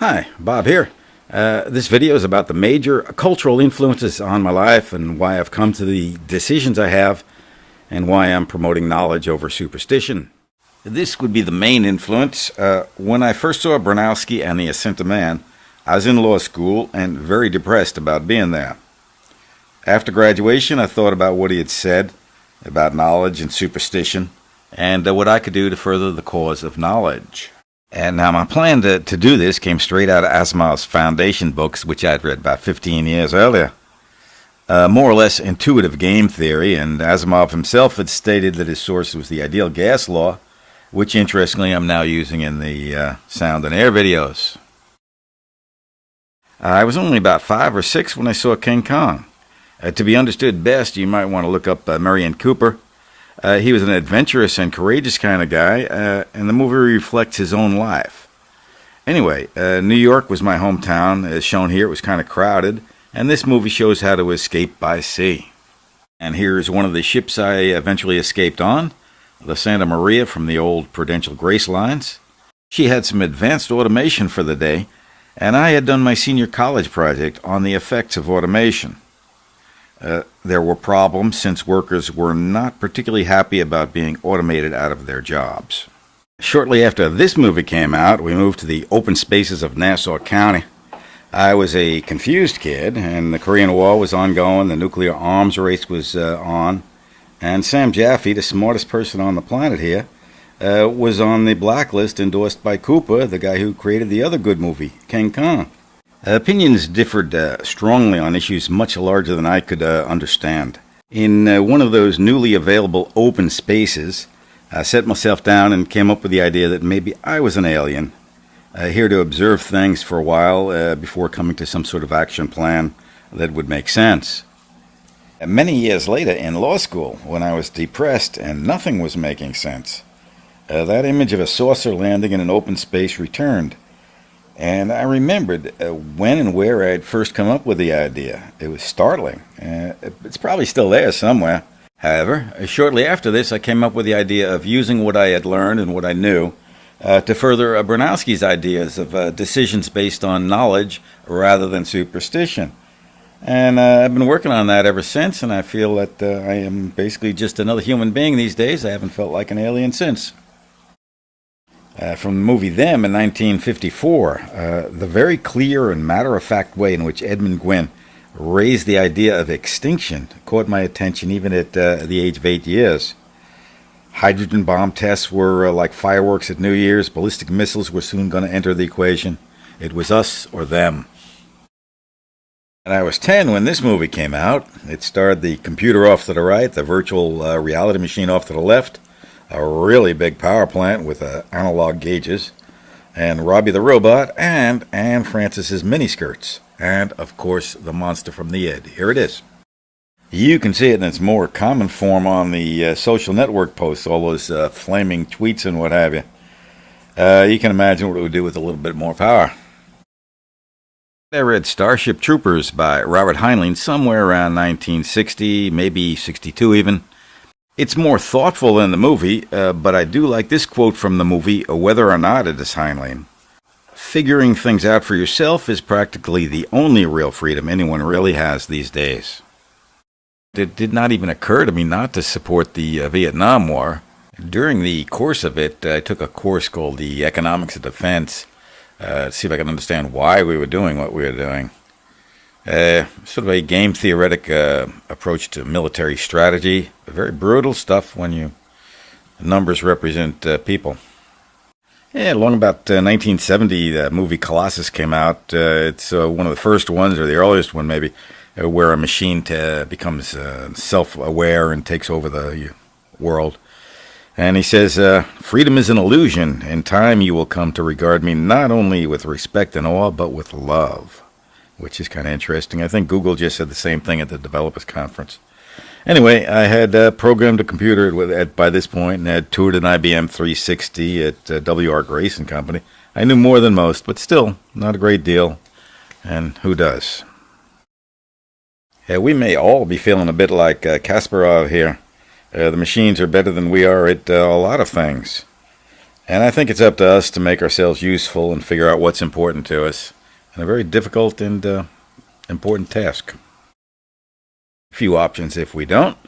Hi, Bob here. This video is about the major cultural influences on my life and why I've come to the decisions I have and why I'm promoting knowledge over superstition. This would be the main influence. When I first saw Bronowski and the Ascent of Man, I was in law school and very depressed about being there. After graduation, I thought about what he had said about knowledge and superstition and what I could do to further the cause of knowledge. And now my plan to do this came straight out of Asimov's Foundation books, which I'd read about 15 years earlier. More or less intuitive game theory, and Asimov himself had stated that his source was the ideal gas law, which interestingly I'm now using in the Sound and Air videos. I was only about 5 or 6 when I saw King Kong. To be understood best, you might want to look up Merian Cooper. He was an adventurous and courageous kind of guy, and the movie reflects his own life. Anyway, New York was my hometown. As shown here, it was kind of crowded, and this movie shows how to escape by sea. And here's one of the ships I eventually escaped on, the Santa Maria from the old Prudential Grace lines. She had some advanced automation for the day, and I had done my senior college project on the effects of automation. There were problems since workers were not particularly happy about being automated out of their jobs. Shortly after this movie came out, we moved to the open spaces of Nassau County. I was a confused kid, and the Korean War was ongoing, the nuclear arms race was on, and Sam Jaffe, the smartest person on the planet here, was on the blacklist endorsed by Cooper, the guy who created the other good movie, King Kong. Opinions differed strongly on issues much larger than I could understand. In one of those newly available open spaces, I set myself down and came up with the idea that maybe I was an alien, here to observe things for a while before coming to some sort of action plan that would make sense. Many years later in law school, when I was depressed and nothing was making sense, that image of a saucer landing in an open space returned. And I remembered when and where I had first come up with the idea. It was startling. It's probably still there somewhere. However, shortly after this, I came up with the idea of using what I had learned and what I knew to further Bronowski's ideas of decisions based on knowledge rather than superstition. And I've been working on that ever since, and I feel that I am basically just another human being these days. I haven't felt like an alien since. From the movie Them in 1954, the very clear and matter-of-fact way in which Edmund Gwynn raised the idea of extinction caught my attention even at the age of 8 years. Hydrogen bomb tests were like fireworks at New Year's. Ballistic missiles were soon going to enter the equation. It was us or them. And I was 10 when this movie came out. It starred the computer off to the right, the virtual reality machine off to the left, a really big power plant with analog gauges, and Robbie the Robot, and Anne Francis's miniskirts, and, of course, the monster from the Id. Here it is. You can see it in its more common form on the social network posts, all those flaming tweets and what have you. You can imagine what it would do with a little bit more power. I read Starship Troopers by Robert Heinlein somewhere around 1960, maybe 62 even. It's more thoughtful than the movie, but I do like this quote from the movie, whether or not it is Heinlein. Figuring things out for yourself is practically the only real freedom anyone really has these days. It did not even occur to me not to support the Vietnam War. During the course of it, I took a course called The Economics of Defense, to see if I could understand why we were doing what we were doing. Sort of a game theoretic approach to military strategy. Very brutal stuff when numbers represent people. Yeah, along about 1970, the movie Colossus came out. It's one of the first ones, or the earliest one maybe, where a machine becomes self-aware and takes over the world. And he says, freedom is an illusion. In time you will come to regard me not only with respect and awe, but with love. Which is kind of interesting. I think Google just said the same thing at the developers conference. Anyway, I had programmed a computer by this point and had toured an IBM 360 at W.R. Grace and Company. I knew more than most, but still, not a great deal. And who does? Yeah, we may all be feeling a bit like Kasparov here. The machines are better than we are at a lot of things. And I think it's up to us to make ourselves useful and figure out what's important to us. And a very difficult and important task. Few options if we don't.